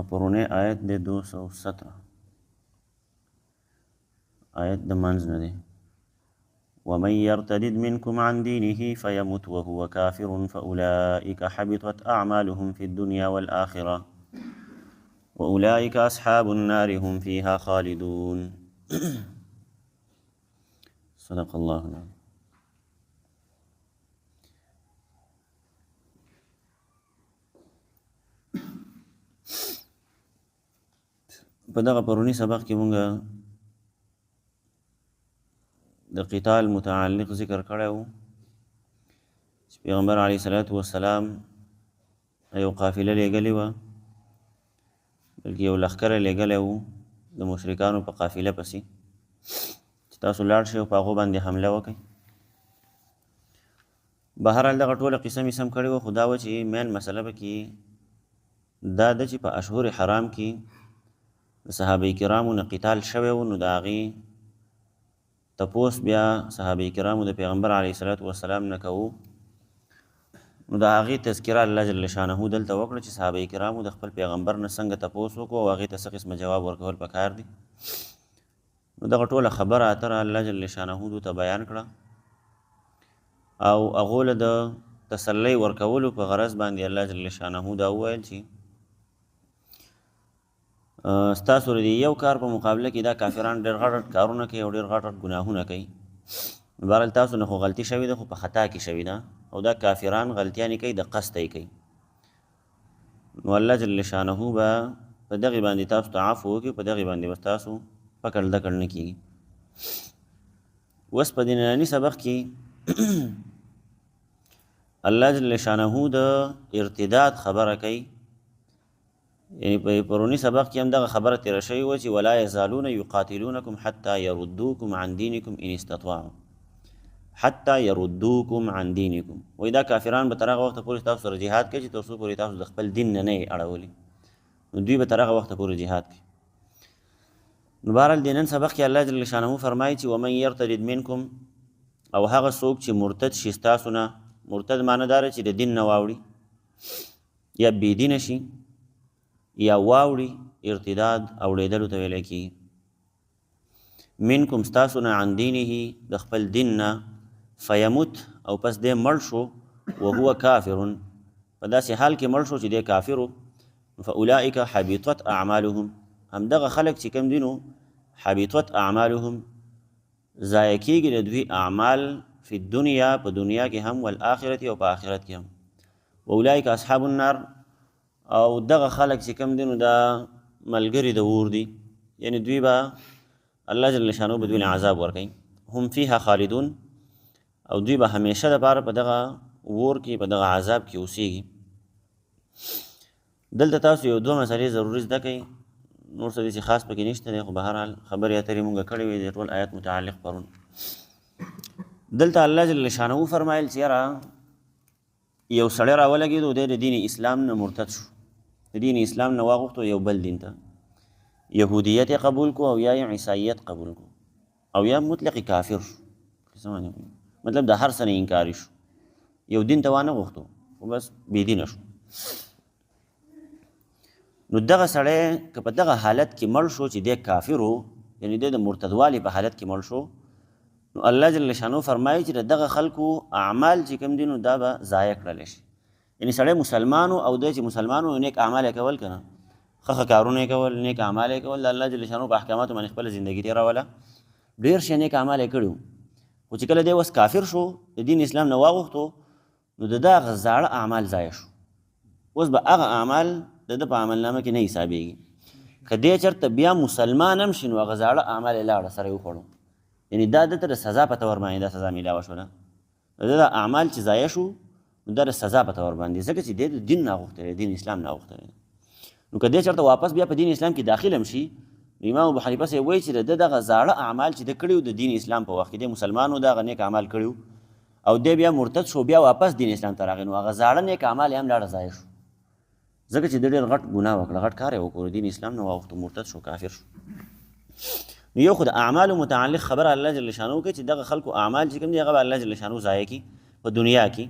پرونی آیت دی 217 آیت د منځ نه دی. ومن يرتدد منكم عن دينه فيمت وهو كافر فأولئك حبطت أعمالهم في الدنيا والآخرة وأولئك أصحاب النار هم فيها خالدون. صدق الله العظيم. په دغه پرونی سبق کې مونږ د قتال متعلق ذکر کړی و چې پیغمبر علیه الصلاة والسلام یو قافله لیږلې وه، بلکې یو لښکره لیږلی و د مشرکانو په قافله پسې چې تاسو لاړ شئ او په هغو باندې حمله وکئ. بهرحال دغه ټوله قصه مې سم کړې وه، خو دا وه چې مین مسله به کې دا ده چې په اشهر حرام کې د صحابه کرامو نه قتال شوی و، نو د هغې تپوس بیا صحابه کرامو د پیغمبر علیه الصلاة والسلام نه کوو. نو د هغې تذکره الله جل شانه دلته وکړه چې صحابه کرامو د خپل پیغمبر نه څنګه تپوس وکړو او هغې ته څه قسمه جواب ورکول پکار دي. نو دغه ټوله خبره اتره الله جل شانه ته بیان کړه او هغو له د تسلی ورکولو په غرض باندې الله جل شانه دا وویل چې ستاسو د یو کار په مقابله کې دا کافران ډېر غټ غټ کارونه کوي او ډېر غټ غټ ګناهونه کوي. بهرحال تاسو نه خو غلطي شوې ده، خو په خطا کې شوې ده او دا کافران غلطیانې کوي د قصد یې کوي. نو الله جل شانه به په دغې باندې تاسو ته عفو وکړي، په دغې باندې به ستاسو پکړ دکړ نه کېږي. اوس په دې ننني سبق کې الله جل شانه د ارتداد خبره کوي. یعنی په پرونی سبق کې هم دغه خبره تېره شوې وه چې ولا یزالون یقاتلونکم حتی یردوکم عن دینکم ان استطاعوا، حتی یردوکم عن دینکم. وایي دا کافران به تر هغه وخته پورې تاسو سره جهاد کوي چې تر څو پورې تاسو د خپل دین نه نه یې اړولي، نو دوی به تر هغه وخته پورې جهاد کوي. نو بهرحال د نن سبق کې الله جل شانه فرمایي چې ومن یرتدد منکم، او هغه څوک چې مرتد شي ستاسو نه. مرتد معنی دا چې د دین نه واوړي یا بېدینه شي یا واوړي، ارتداد اوړېدلو ته ویلی کېږي. منکم ستاسو نه عن دینه د خپل دین نه، فیموت او پس دی مړ شو، وهو کافر په داسې حال کې مړ شو چې دی کافر و. فاولئک حبطت اعمالهم، همدغه خلک چې کوم دي نو حبطت اعمالهم ضایع کېږي د دوی اعمال فی الدنیا په دنیا کې هم والآخرت او په آخرت کې هم. واولئک اصحاب النار، او دغه خلک چې کوم دي نو دا ملګري د اور دي، یعنی دوی به الله جل شانه به دوی له عذاب ورکوي. هم فیها خالدون، او دوی به همیشه دپاره په دغه اور کې په دغه عذاب کې اوسیږي. دلته تاسو یو دوه مسلې ضروري زده کوئ، نور څه داسې خاص پکې نشته دی، خو بهرحال خبرې اترې مونږ کړې وې د ټول آیت متعلق پرون. دلته الله جل شانه فرمایل چې یاره یو سړی راولګېدو، دی د دین اسلام نه مرتد شو، د دین اسلام نه واغوښتو یو بل دین ته، یهودیت یې قبول کو او یا عیسایت قبول کو او یا مطلق کافر شو. مطلب د هر څه نه انکاري شو، یو دین ته وانه غوښتو خو بس بېدینه شو. نو دغه سړی که په دغه حالت کې مړ شو چې دی کافر و، یعنی دی د مرتدوالي په حالت کې مړ شو، نو الله جل شانه فرمایي چې د دغه خلکو اعمال چې کوم دي نو دا به ضایع کړلی شي. یعنی سړی مسلمان و او دی چې مسلمان و نیک اعمال یې کول، که نه ښه کارونه یې کول، نیک اعمال یې کول، د الله جل شانه په احکاماتو باندې خپله زندګي تېروله، ډېر شی نیک اعمال یې کړي وو. خو چې کله دی اوس کافر شو، د دین اسلام نه واغوښتو، نو د ده هغه زاړه اعمال ضایع شو. اوس به هغه اعمال د ده په عملنامه کې نه حسابېږي. که دی چېرته بیا مسلمان هم شي، نو هغه زاړه اعمال یې لاړه سره یې وخوړو، یعنی دا دته د سزا په طور باندې دا سزا میلاوه شوله. د ده دا اعمال چې ضایع شو، نو دا د سزا په طور باندې، ځکه چې دی د دین نه اغوښتلی، دین اسلام نه اغوښتلی. نو که دی چېرته واپس بیا په دین اسلام کې داخل هم شي، نو امام ابو حنیفه صاحب وایي چې د ده دغه زاړه اعمال چې ده کړي وو د دین اسلام په وخت کې، دی مسلمان و، دغه نیک اعمال کړي وو، او دی بیا مرتد شو، بیا واپس دین اسلام ته راغی، نو هغه زاړه نیک اعمال یې هم لاړه ضایع شو، ځکه چې د ډېر غټ ګناه وکړه، غټ کار یې وکړو، دین اسلام نه واوښتو، مرتد شو، کافر شو. نو یو خو د اعمالو متعلق خبره الله جل شانه کوي چې دغه خلکو اعمال چې کوم دي هغه به الله جل شانه ضایع کړي په دنیا کې،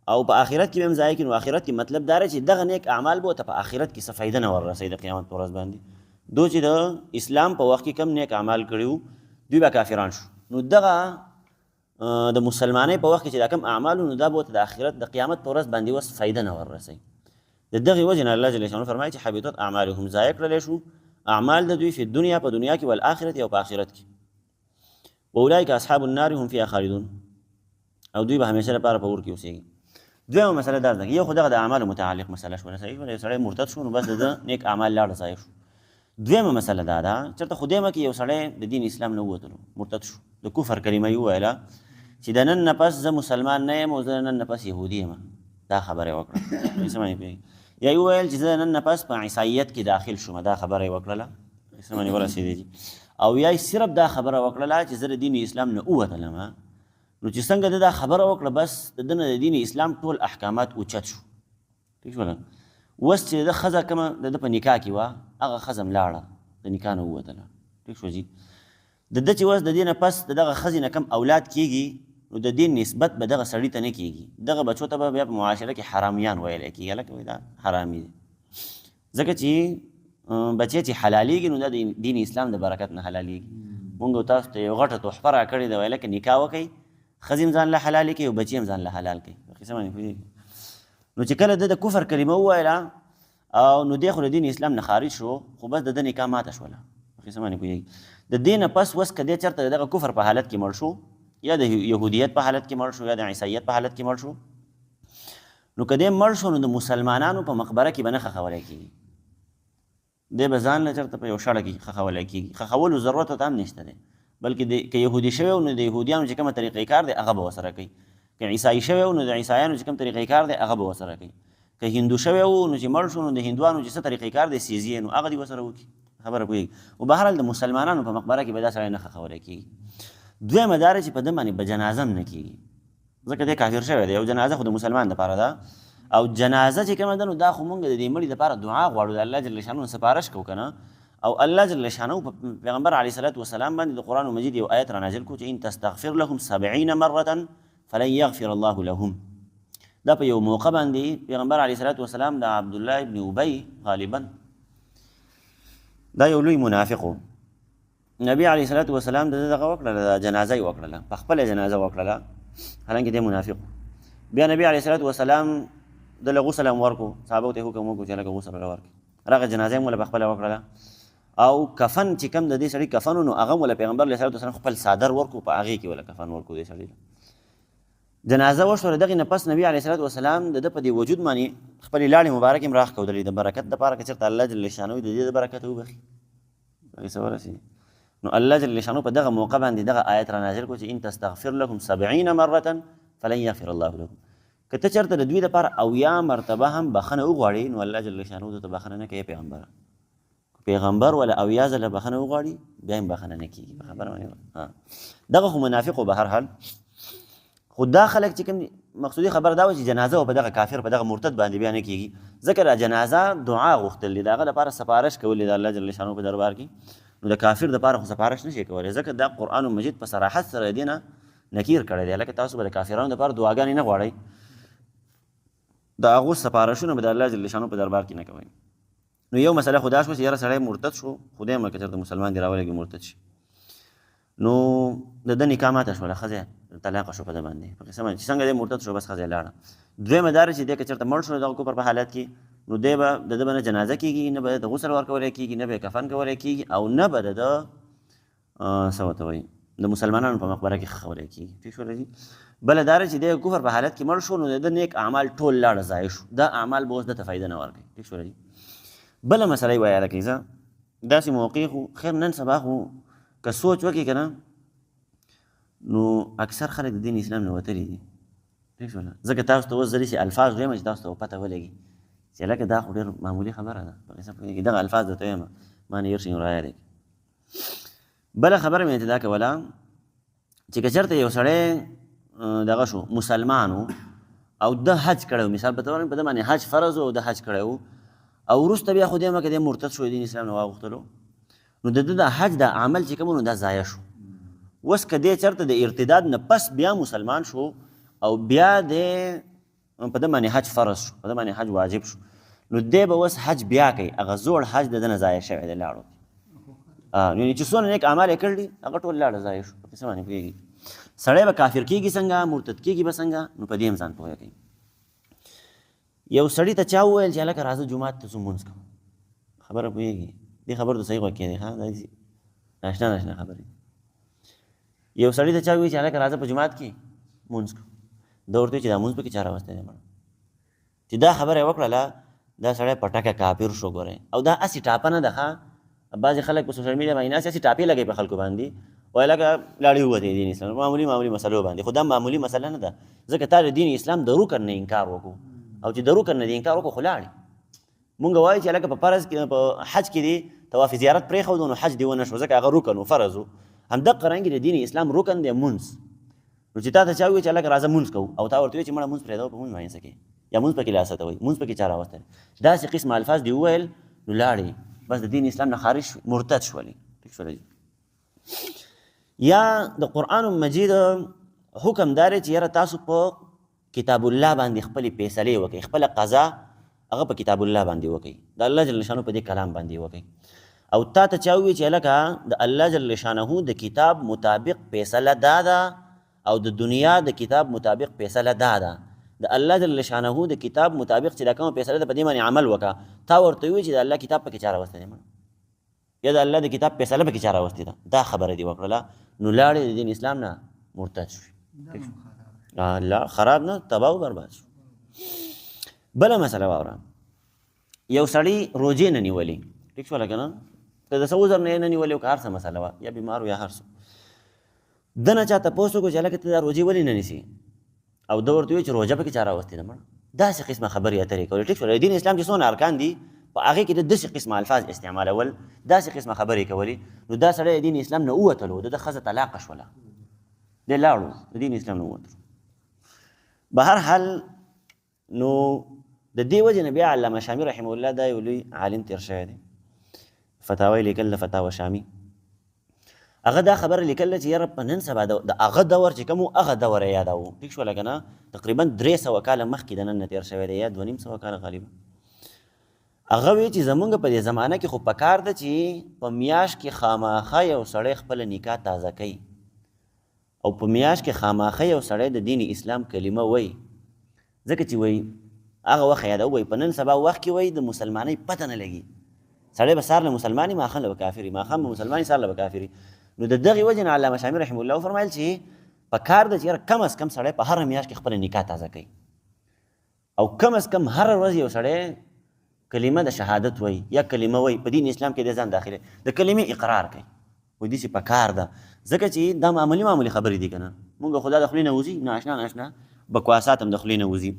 او په آخرت کې به هم ضایع کړي. نو آخرت کې مطلب دا دی چې دغه نیک اعمال به ورته په آخرت کې څه فایده نه وررسوي د قیامت په ورځ باندې. دو چې د اسلام په وخت کې کم نیک اعمال کړي وو دوی به کافران شو. نو دغه د مسلمانۍ په وخت کې چې دا کم اعمال نو دا به ورته د آخرت د قیامت په ورځ باندې اوس فایده نه وررسوي. د دغې وجې نه الله جل شانه فرمایي چې حبطت اعمالهم، ضایع کړلی شو اعمال د دوی فی الدنیا په دنیا کې والآخرت او په آخرت کې. واولئک اصحاب النار هم فیها خالدون، او دوی به همیشه لپاره په اور کې اوسېږي. دویمه مسله دا ده یو خو دغه د اعمالو متعلق مسله شوله، صحیح ولا یو سړی مرتد شو نو بس د نیک اعمال لاړه ضایع شو. دویمه مسله دا ده چېرته خدایمه کې یو سړی د دین اسلام نه ووتلو مرتد شو، د کفر کلمه یې وویله چې د نن نه پس زه مسلمان نه یم او زه نن نه پس یهودي یم، دا خبره یې وکړه. څه معنی پوهېږي؟ یا یې وویل چې زه نن نه پس په عیسایت کې داخل شوم، دا خبره یې وکړله. څه معنی ورسېدې؟ او یا صرف دا خبره وکړله چې زه د دین اسلام نه ووتلم. نو چې څنګه د دا خبره وکړه بس د ده نه د دین اسلام ټول احکامات اوچت شو. ټیک شوله؟ اوس چې د ښځه کومه د ده په نکاح کې وه هغه ښځه هم لاړه د نکاح نه ووتله. ټیک شو جي؟ د ده چې اوس د دې نه پس د دغه ښځې نه کم اولاد کېږي نو د دې نسبت به دغه سړي ته نه کېږي، دغه بچو ته به بیا په معاشره کې حرامیان ویلی کېږي. هلکه وایي دا حرامي دی، ځکه چې بچی چې حلالېږي نو دا د دین اسلام د برکت نه حلالېږي. مونږ تاسو ته یو غټه تحفه راکړې ده، ویله که نکاح وکئ ښځې هم ځان له حلالې کوي او بچي هم ځان له حلال کوي. څه معنی پوهېږي؟ نو چې کله د کفر کلمه وویله او نو دی خو د دین اسلام نه خارج شو، خو بس د ده نکاح ماته شوله. څه معنی پوهېږي؟ د دې نه پس اوس که دی چېرته د دغه کفر په حالت کې مړ شو یا د یهودیت په حالت کې مړ شو یا د عیسایت په حالت کې مړ شو، نو که دی مړ شو نو د مسلمانانو په مقبره کې به نه ښخولی کېږي، دی به ځان له چېرته په یو شړه کې ښخولی کېږي. ښخولو ضرورت ورته هم نشته دی، بلکې که یهودي شوی و نو د یهودیانو چې کومه طریقې کار دی هغه به ورسره کوي، که عیسایي شوی و نو د عیسایانو چې کوم طریقې کار دی هغه به ورسره کوي، که هندو شوی و نو چې مړ شو نو د هندوانو چې څه طریقې کار دی سیزي نو هغه دې ورسره وکړي. خبره پوهېږي؟ او بهرحال د مسلمانانو په مقبره کې به دا سړی نه ښخولی کېږي. دویمه دا چې په ده باندې به جنازه هم نه کېږي، ځکه دی کافر شوی دی. او جنازه خو د مسلمان دپاره ده، او جنازه چې کومه ده نو دا خو مونږ د دې مړي دپاره دعا غواړو، د الله جل شانو سپارش کوو که نه. او الله جل شانو په پیغمبر علیه صلات وسلام باندې د قرآن مجید یو آیت را نازل کړو چې ان تستغفر لهم 70 مرة فلن یغفر الله لهم. دا په یو موقع باندې پیغمبر علیه صلات وسلام د عبدالله ابن ابی غالبا دا یو لوی منافق و، نبی علیه صلات وسلام د دغه وکړله د جنازه یې وکړله، په خپله جنازه وکړله، حالانکې دی منافق. بیا نبی علیه صلات وسلام دله غسل هم ورکړو، صحابو ته یې حکم وکړو چې هلکه غسل راله ورکړي، راغه جنازه یې هم له په خپله وکړله. او کفن چې کوم د دې سړي کفن و نو هغه هم وله پیغمبر علیه صلات وسلام خپل څادر ورکړو، په هغې کې وله کفن ورکړو دې سړي له. جنازه وشوله، دغې نه پس نبي علیه صلات وسلام د ده په دې وجود باندې خپلې لاړې مبارکې هم راښکودلې د برکت دپاره که چېرته الله جل شانو د دې د برکت وبخي هغې څه ورسېږي. نو الله جل شانو په دغه موقع باندې دغه آیت را نازل کړو چې ان تستغفر لهم 70 مرة فلن یغفر الله لهم. که ته چېرته د دوی دپاره 80 مرتبه هم بخښنه وغواړې نو الله جل شانو درته بخښنه نه کوي. پیغمبر ولا 80 ځله بخښنه وغواړي بیا هم بخښنه نه کېږي. په خبره باندې دغه خو منافق و. به هر حال خو دا خلک چې کوم مقصودي خبره دا وه چې جنازه په دغه کافر په دغه مرتد باندې بیا نه کېږي، ځکه دا جنازه دعا غوښتل دي، د هغه دپاره سپارش کول دي د الله جل شانو په دربار کې. نو د کافر دپاره خو سپارش نشي کولی، ځکه دا قرآن مجید په صراحت سره دې نه نکیر کړی دی. هلکه تاسو به د کافرانو دپاره دعاګانې نه غواړئ، د هغو سپارشونه به د الله جل شانو په دربار کې نه کوئ. نو یو مسله خو دا شوه چې یاره سړی مرتد شو، خدای مه که چېرته مسلمان دې راولېږي مرتد شي، نو د ده نکاح ماته شوله، ښځه طلاقه شو په ده باندې، په قسم چې څنګه دی مرتد شو بس ښځه یې لاړه. دویمه دا چې دی که چېرته مړ شو دغه کفر په حالت کې نو دی به د ده به نه جنازه کېږي، نه به د غسل ورکولی کېږي، نه به یې کفن کولی کېږي، او نه به د ده څه ورته وایي د مسلمانانو په مقبره کې ښخولی کېږي. ټیک شوله جي؟ بله دا چې دی کفر په حالت کې مړ شو نو د ده نیک اعمال ټول لاړه ضایع شو، دا اعمال به اوس ده ته فایده نه ورکوي. ټیک شوله جي؟ بله مسله یې وایه لکه زه داسې موقع خو خیر نن سبا خو که سوچ وکړي که نه نو اکثر خلک د دین اسلام نه وتلي دي. ټیک شوله؟ ځکه تاسو ته اوس زه داسې الفاظ وایم چې تاسو ته پته ولګي چې هلکه دا خو ډېر معمولي خبره ده، په قصه پوهېږي دغه الفاظ درته وایم ما نه یرشي رایه دی. بله خبره مې دا کوله چې که چېرته یو سړی دغه شو مسلمان و او د حج کړی و، مثال په طور په ده باندې حج فرض و او د حج کړی و، او وروسته بیا خو دی مکه دی مرتد شو، دین اسلام نه واغوښتلو، نو د ده د حج د عمل چې کوم نو دا ضایع شو. اوس که دی چېرته د ارتداد نه پس بیا مسلمان شو او بیا دی په ده باندې حج فرض شو، په ده باندې حج واجب شو، نو دی به اوس حج بیا کوي، هغه زوړ حج د ده نه ضایع شوی دی، لاړو. یعنې چې څونه نیک اعمال یې کړي دي هغه ټول لاړه ضایع شو. په کیسه باندې پوهېږي. سړی به کافر کېږي څنګه، مرتد کېږي به څنګه، نو په دې هم ځان پوهه کوي. یو سړي ته چا وویل چې هلکه راځه جومات ته ځو مونځ کوو. خبره پوهېږي، دې خبر ته صحیح غوږ کېدی، ښه دا ناشنا خبرې. یو سړي ته چا وویل چې هلکه راځه په جومات کې مونځ کوو. ده ورته ویل چې دا مونځ پکې چا راوستی دی مړه. چې دا خبره یې وکړله دا سړی په ټکه کافر شو. ګورئ، او دا هسې ټاپه نه ده ښه. بعضې خلک په سوشل میډیا باندې ناست هسې ټاپې لګوي په خلکو باندې، وایي لکه لاړې ووتې دین اسلام معمولي مسلو باندې. خو دا معمولي مسله نه ده، ځکه تا د دین اسلام د رکن نه انکار وکړو، او چې د رکن نه د انکار وکړو خو لاړې. مونږ وایو چې هلکه په فرض کې په حج کې دې طواف زیارت پرېښودو نو حج دې ونه شو، ځکه هغه رکن و فرض و. همدغه رنګې د دین اسلام رکن دی مونځ. نو چې تا ته چا ووایي چې هلکه راځه مونځ کوو، او تا ورته وایي چې مړه مونځ پرېږده په مونځ باندې څه کوې، یا مونځ پکې لاس اچوئ، مونځ پکې چا راوستی دی. داسې قسم الفاظ دې وویل نو لاړې، بس د دین اسلام نه خارج شو، مرتد شولې. ټیک شولی. یا د قرآن مجید حکم دا دی چې یاره تاسو په کتاب الله باندې خپلې فیصلې وکړئ، خپله قضا هغه په کتاب الله باندې وکړئ، د الله جل شانه په دې کلام باندې وکړئ. او تا ته چا ووایي چې هلکه د الله جل شانه د کتاب مطابق فیصله دا ده، او د دنیا د کتاب مطابق فیصله دا ده. د الله جل شانه د کتاب مطابق چې دا کومه فیصله ده په دې باندې عمل وکړه. تا ورته ووایي چې د الله کتاب پکې چا راوستی دی مړه، یا د الله د کتاب فیصله پکې چا راوستې ده، دا خبره دې وکړله، نو لاړې د دین اسلام نه مرتد شوې. لا خراب نه، تباه و برباد شو. بله مسله واوره، یو سړي روجې نه نیولې، ټیک شوله که نه، که د څه عذر نه یې نه نیولې او که هر څه مسله وه، یا بیمار و یا هر څه، ده نه چا تپوس وکړو چې هلکه ته دا روجې ولې نه نیسې، او ده ورته وویل چې روژه پکې چا راوستې ده مړه. داسې قسمه خبرې اترې کولې. ټیک شوله. دین اسلام چې څونه ارکان دي په هغې کې د داسې قسمه الفاظ استعمالول، داسې قسمه خبرې کولې، نو دا سړی د دین اسلام نه ووتلو، د ده ښځه طلاقه شوله، دی لاړو د دین اسلام نه ووتلو. به هر حال نو د دې وجې نه بیا علامه شامي رحمه الله دا یو لوی عالم تېر شوی دی، فتاوی لیکل د فتاوی شامي. هغه دا خبره لیکله چې یاره په نن سبا د هغه دور چې کوم و هغه دور یې یادوو. ټیک شوله که نه، تقریبا 300 کاله مخکې د نن نه تېر شوی دی، یا 2.5 کاله غالبا. هغه وی چې زمونږ په دې زمانه کې خو پکار ده چې په میاشت کې خامخا یو سړی خپله نکاح تازه کوي، او په میاشت کې خامخا یو سړی د دین اسلام کلمه وایي، ځکه چې وایي هغه وخت یاده وایي په نن سبا وخت کې وایي د مسلمانۍ پته نه لګي، سړی به سهار له مسلماني ماښام له به کافري، ماښام به مسلماني سهار له به کافري. نو د دغې وجې نه علامه شامي رحمه الله وفرمایل چې پکار ده چې یاره کم از کم سړی په هره میاشت کې خپله نکاح تازه کوي، او کم از کم هره ورځ یو سړی کلمه د شهادت وایي یا کلمه وایي، په دین اسلام کې د ځان داخله د کلمې اقرار کوي، وایي داسې پکار ده، ځکه چې دا معمولي خبرې دي که نه، مونږ خو دا د خولې نه وځي، ناشنا بکواسات هم د خولې نه وځي،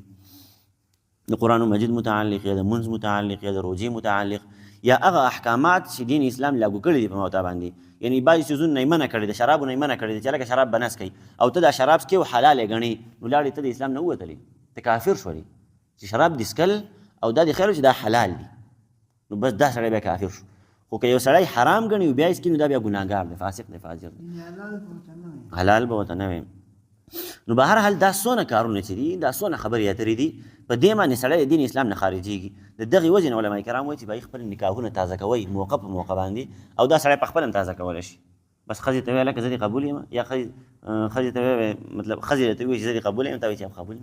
د قرآن مجید متعلق یا د منځ متعلق یا د روجې متعلق یا هغه احکامات چې دین اسلام لاګو کړي دي په موته باندې، یعنی بعضې څیزونه نه یې منع کړي، د شرابو نه یې منع کړي دي چې لکه شراب به نس کوي، او ته دا شراب څکې او حلال یې ګڼې، نو لاړې ته د اسلام نه ووتلې، ته کافر شولې چې شراب دې څکل او دا دې خیر چې دا حلال دي، نو بس دا سړی بیا کافر شو. خو که یو سړی حرام ګڼي او بیا یې څکي نو دا بیا ګناهګار دی، فاسق دی، فاجر دی، حلال به ورته نه وي. نو به هر حال دا څونه کارونه چې دي، دا څونه خبرې اترې دي، په دې باندې سړی د دین اسلام نه خارجېږي. د دغې وجې نه علما کرام وایي چې به یې خپل نکاحونه تازه کوئ موقع په موقع باندې، او دا سړی په خپله هم تازه کولی شي. بس ښځې ته وایي هلکه زه دې قبول یم، یا ښځې ته وایي مطلب ښځې ته وایي چې زه دې قبول یم، تا وایي چې هم قبول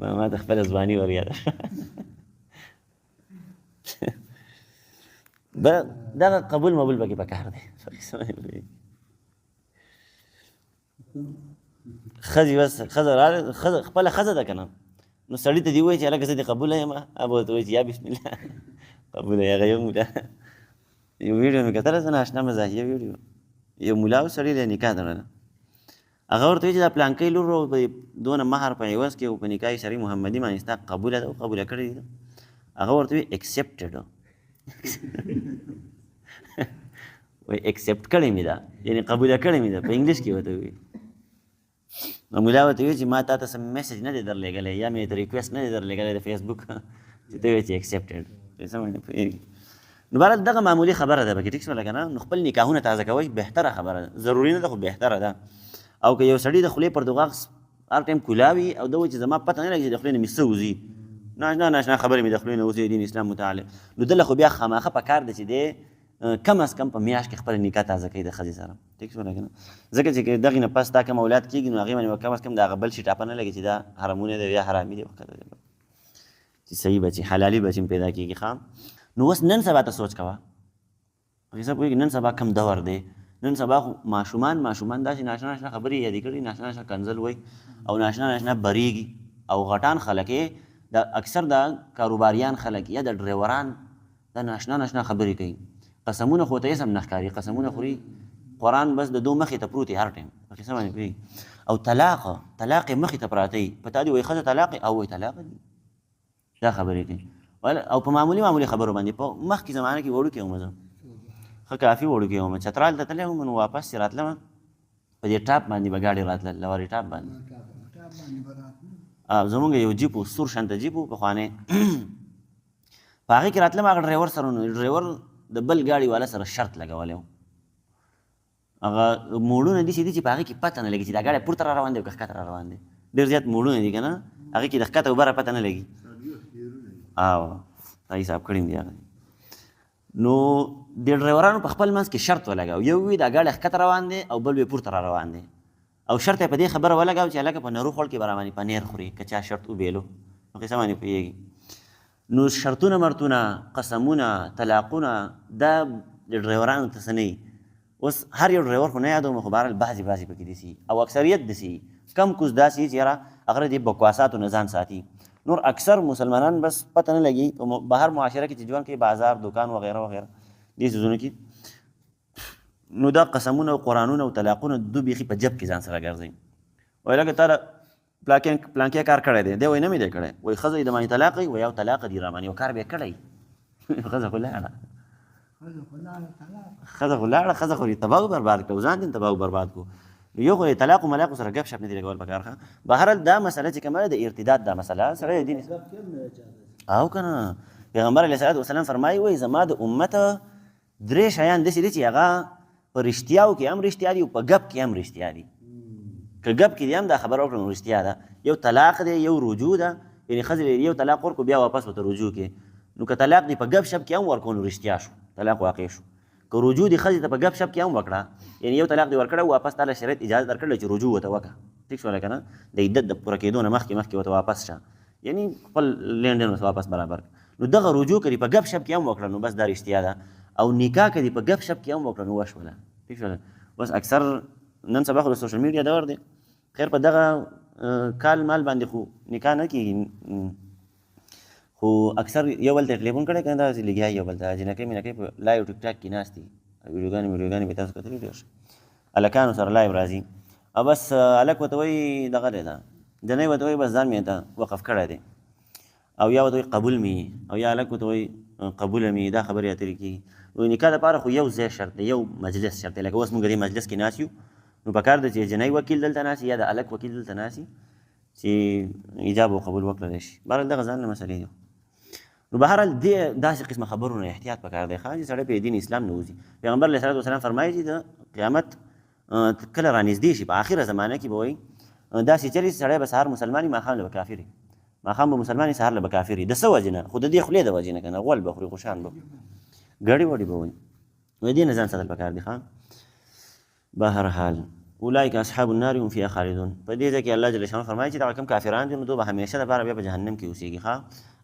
نه ما ته خپله ځواني ور یاده دغه قبول مبول پکې پکار دی. ښځې بس ښځه خپله ښځه ده که نه، نو سړي ته دې ووایي چې هلکه زه دې قبوله یم، هغه ورته وایي چې یا بسم الله قبوله. هغه یو مولا یو ویډیو مې کتله زه ناشنا مزاحیه ویډیو، یو مولا او سړي له نکاح تړله، هغه ورته وایي چې دا پلانکی لور دونه مهر په عوض کې او په نکاح شرعي محمدي باندې ستا قبوله ده او قبوله کړې ده، هغه ورته وایي اکسپټډ وایي اکسپټ کړې مې ده، یعنې قبوله کړې مې ده، په انګلیش کې ورته وایي. نو مولا ورته وایي چې ما تا ته څه میسج نه دی درلېږلی یا مې ته ریکویسټ نه دی درلېږلی د فیسبوک چې ته وایې چې اکسپټډ. نو بهرحال دغه معمولي خبره ده پکې، ټیک شوله که نه. نو خپل نکاحونه تازه کوئ، بهتره خبره ده، ضروري نه ده خو بهتره ده. او که یو سړي د خولې پر دغاغ هر ټایم کولاوي او دا وایي چې زما پته نه لګي چې د خولې نه مې څه وځي، ناشنا خبرې مې د خولې نه وځي دین اسلام متعلق. نو دله خو بیا خامخه پکار دی چې دی کم از کم په میاشت کې خپل نکاح تازه کوي د ښځې سره. ټیک شوله که نه؟ ځکه چې دغې نه پس تا کوم اولاد کېږي نو هغې باندې به کم از کم د هغه بل شي ټاپه نه لګي چې دا حرامونه دی یا حرامي دی چې صحیح بچي حلالي بچي پیدا کېږي. ښه نو اوس نن سبا ته سوچ کوه صاحب پوهېږي نن سبا کم دور دی. نن سبا خو ماشومان داسې ناشنا خبرې یادې کړي، ناشنا کنځل وایي او ناشنا بریږي او غټان خلک یې د اکثر د کاروباریان خلک یا د ډریوران دا ناشنا خبرې کوي. قسمونه خو ته یې سم نه ښکاري، قسمونه خوري، قرآن بس د دو مخې ته پروت هر ټایم په قصه باندې پوهېږي. او طلاق یې مخې ته پراته وي، په تا دې وایي ښځه طلاق او وایي طلاق دي، دا خبرې کوي. او په معمولي خبرو باندې په مخکې زمانه کې وړوکی وم زه ښه کافي وړوکی وم، چترال ته تللی وم نو واپس چې راتلم په دې ټاپ باندې به ګاډي راتلل، لوري ټاپ باندې زمونږ یو جیپ و، سور شانته جیپ و پخوانی. په هغې کې راتلم هغه ډرایور سره نو ډرایور د بل ګاډي والا سره شرط لګولی و. هغه موړونه دي چې په هغې کې پته نه لګي چې دا ګاډی پورته را روان دی او که ښکته را روان دی. ډېر زیات موړونه دي که نه، هغې کې د ښکته او بره پته نه لګي. تا حساب کړی دی هغه. نو د ډرایورانو په خپل منځ کې شرط ولګاو، یو وي دا ګاډی ښکته روان دی او بل وی پورته را روان دی، او شرط یې په دې خبره ولګاو چې هلکه په نرو خوړ کې به راباندې پنیر خوري که چا شرط وبیلو. نو قصه باندې پوهېږي. نو شرطونه مرطونه قسمونه طلاقونه دا د ډرایورانو ته څه نه. اوس هر یو ډرایور خو نه یادوم خو بهرحال بعضې پکې داسې او اکثریت داسې کم کوز داسې چې یاره هغه د بکواساتو نه ځان ساتي. نور اکثر مسلمانان بس پته نه لګي په بهر معاشره کې چې ژوند کوي، بازار دکان وغیره دې څیزونو کې، نو دا قسمونه او قرآنونه او طلاقونه دو بیخي په جب کې ځان سره ګرځوي. وایي لکه تا پلانکې کار کړی دی، دی وایي نه مې دی کړی، وایي ښځه یې د باندې طلاق وي، وایي او طلاق دي را باندې او کار به یې کړی. ښځه خو لاړه ښځه خو یې تباه برباد کړه، ځان دې تباه برباد کړو. یو خو یې طلاق و ملاقو سره ګپ شپ نه دي لګول پکار ښه. بهرحال دا مسله چې کومه د ارتداد دا مسله سړی د دین او که نه پیغمبر علیه صلات وسلام فرمایي وایي زما د امت 3 شیان داسې دي چې هغه په رښتیاو کې هم رښتیا دي او په ګپ کې هم رښتیا دي. که ګپ کې دي هم دا خبره وکړه نو رښتیا ده. یو طلاق دی، یو رجوع ده، یعنې ښځې یو طلاق ورکړو بیا واپس ورته رجوع کې. نو که طلاق دی په ګپ شپ کې هم ورکړو نو رښتیا شو، طلاق واقع شو. که رجوع دی ښځې ته په ګپ شپ کې هم وکړه، یعنې یو طلاق دی ورکړی واپس تا له شریعت اجازه درکړله چې رجوع ورته وکړه. ټیک شوله که نه؟ د عدت د پوره کېدو نه مخکې ورته واپس شه، یعنې خپل لینډین ورته واپس برابر کړه. نو دغه رجوع که دې په ګپ شپ کې هم وکړه نو بس دا رښتیا ده، او نکاح که دې په ګپ شپ کې هم وکړه نو وشوله. ټیک شوله؟ بس اکثر نن سبا خو د سوشل میډیا دور دی، خیر په دغه کال مال باندې خو نکاح نه کېږي، خو اکثر یو بل ته ټلیفون کړی که نه داسې لګیا یو بل ته جنکۍ مینکۍ په لایو ټیک ټاک کې ناست دي، ویډیوګانې به تاسو کتلي ډېر ښه هلکانو سره لایو راځي او بس هلک ورته وایي دغه دی ده، جنۍ ورته وایي بس ځان مې ته وقف کړی دی، او یا ورته وایي قبول مې، او یا هلک ورته وایي قبوله مې، دا خبرې اترې کېږي. نو نکاح دپاره خو یو ځای شرط دی، یو مجلس شرط دی. لکه اوس موږ دې مجلس کې ناست یو نو پکار ده چې جنۍ وکیل دلته ناست یا د هلک وکیل دلته ناست چې ایجاب او قبول وکړلی شي. بهرحال دغه ځان له مسلې دي. نو بهرحال دې داسې قسمه خبرو نه احتیاط پکار دی ښه چې سړی په دین اسلام نه وځي. پیغمبر علیه صلات وسلام فرمایي چې د قیامت کله رانږدې شي په آخره زمانه کې به وایي داسې چلي چې سړی به سهار مسلمان وي ماښام له به کافر وي، ماښام به مسلمان وي سهار له به کافر وي. د څه وجې نه؟ خو د دې خولې د وجې نه که نه غول به خوري، خوشحال به ګړې وړې به وایي. نو دې نه ځان ساتل پکار دي ښه. بهرحال اولئک اصحاب النار هم فیها خالدون. په دې ځای کې الله جل شانه فرمایي چې دغه کوم کافران دي نو دوی به همیشه دپاره بیا په جهنم کې اوسېږي ښه،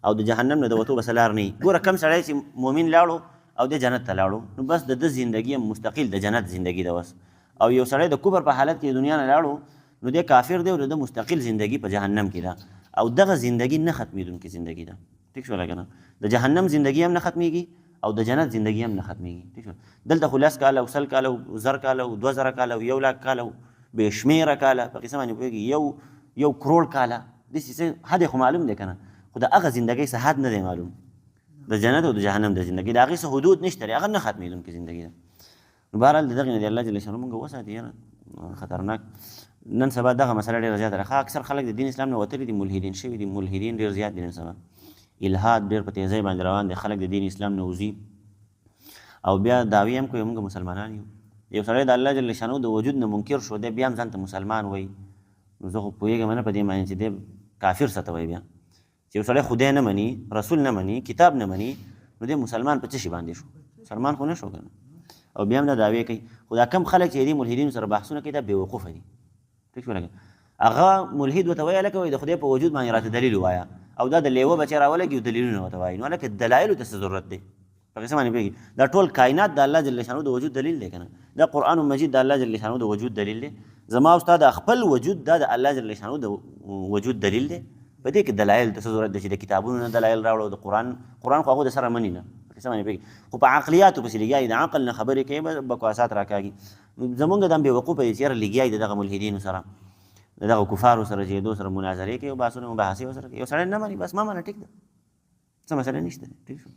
او د جهنم نه د وتو بس لار نه وي. ګوره کم سړی چې مؤمن لاړو او د جنت ته لاړو نو بس د ده زندګي هم مستقل د جنت زندګي ده بس، او یو سړی د کفر په حالت کې د دنیا نه لاړو نو دی کافر دی او د ده مستقل زندګي په جهنم کې ده، او دغه زندګي نه ختمېدونکې زندګي ده. ټیک شوله که نه؟ د جهنم زندګي هم نه ختمېږي او د جنت زندګي هم نه ختمېږي. ټیک شوله؟ دلته خو 10 کاله او 100 کاله او 1000 کاله او 2000 کاله او 1 لاک کاله او بې شمېره کاله په قصه باندې پوهېږي، یو کروړ کاله داسې څه حد خو معلوم دی که نه، خو د هغه زندګۍ څه حد نه دی معلوم، د جنت او د جهنم د زندګۍ د هغې څه حدود نشته دی، هغه نه ختمېدونکې زندګي ده. نو بهرحال د دغې نه دی الله جل شانه مونږ وساتي یاره خطرناک. نن سبا دغه مسله ډېره زیاته ده. اکثر خلک د دین اسلام نه وتلي دي، ملحدین شوي دي، ملحدین ډېر زیات دي نن سبا، الحاد ډېر په تیزۍ باندې روان دی، خلک د دین اسلام نه وځي او بیا دعوی هم کوي موږ مسلمانان یو. یو سړی د الله جل شانه د وجود نه منکر شو دی بیا هم ځان ته مسلمان وایي، نو زه خو پوهېږم نه په دې باندې چې دی کافر څه ته وایي بیا چې یو سړی خدای نه مني رسول نه مني کتاب نه مني نو دی مسلمان په څه شي باندې شو مسلمان خو نه شو که نه او بیا هم دا دعوې کوي خو دا کم خلک چې دې ملحدینو سره بحثونه کوي دا بېوقوفه دي ټیک شو لکه هغه ملحد ورته وایي هلکه وایي د خدای په وجود باندې راته دلیل ووایه او دا د لیوه بچی راولګي او دلیلونه ورته وایي نو هلکه دلایلو ته څه ضرورت دی په قسم باندې پوهېږي دا ټول کائنات د الله جل شانو د وجود دلیل دی که نه دا قرآن مجید د الله جل شانو د وجود دلیل دی زما او ستا د خپل وجود دا د الله جل شانو د وجود دلیل دی په دې کې دلایل ته څه ضرورت دی چې د کتابونو نه دلایل راوړو د قرآن په هغو د سره مني نه په قسم باندې پوهېږي خو په عقلیاتو پسې لګیا د عقل نه خبرې کوي بکواسات راکاږي زمونږ دا هم بېوقوفه دي چې یاره لګیا د دغه ملحدینو سره د دغه کفارو سره چې دو سره مناظرې کوي او بحثونه مباحثې ورسره کوي یو سړی نه مني بس ما منه ټیک ده څه مسله نشته ټیک شو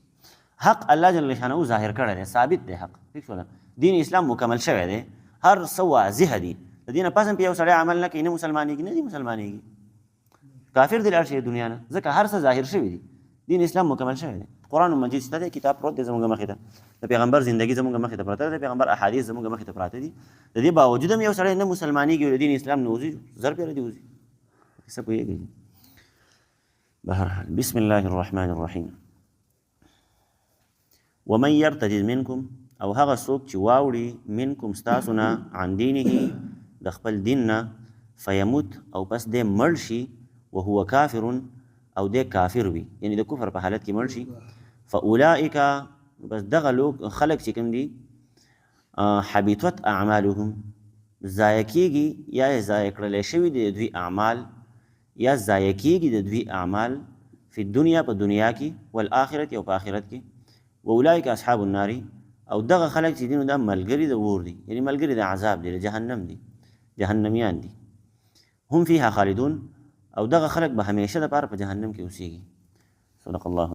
حق الله جل شانه ظاهر کړی دی ثابت دی حق ٹھیک شو دین اسلام مکمل شوی دی هر څه واضح دي د دې نه پس هم یو سړی عمل نه کوي نه مسلمانېږي نه دي مسلمانېږي کافر دی لاړ شي دنیا نه ځکه هر څه ظاهر شوي دي دین اسلام مکمل شوی دی قرآن مجید شته دی کتاب پروت دی زموږ مخې ته د پیغمبر زندگی زموږ مخې ته پراته ده د پیغمبر احادیث زموږ مخې ته پراته دي د دې باوجود هم یو سړی نه مسلمانېږي او د دین اسلام نه وځي زر پیره دي وځي څه پوهېږي بهرحال بسم الله الرحمن الرحیم ومن يرتد منکم او هغه څوک چې واوړي منکم ستاسو نه عن دینه د خپل دین نه فیموت او پس دی مړ شي وهو کافر او دی کافر وي یعنی د کفر په حالت کې مړ شي فاولئک بس دغه خلک چې کوم دي حبیطت اعمالهم ضایع کېږي یا یې ضایع کړلی شوي دي د دوی اعمال یا ضایع کېږي د دوی اعمال فی الدنیا په دنیا کې والآخرت او په آخرت کې واولئک اصحاب النار او دغه خلک چې دي نو دا ملګري د اور دي یعنی ملګري د عذاب دي د جهنم دي جهنمیان دي هم فیها خالدون او دغه خلک به همیشه دپاره په جهنم کې اوسېږي صدق الله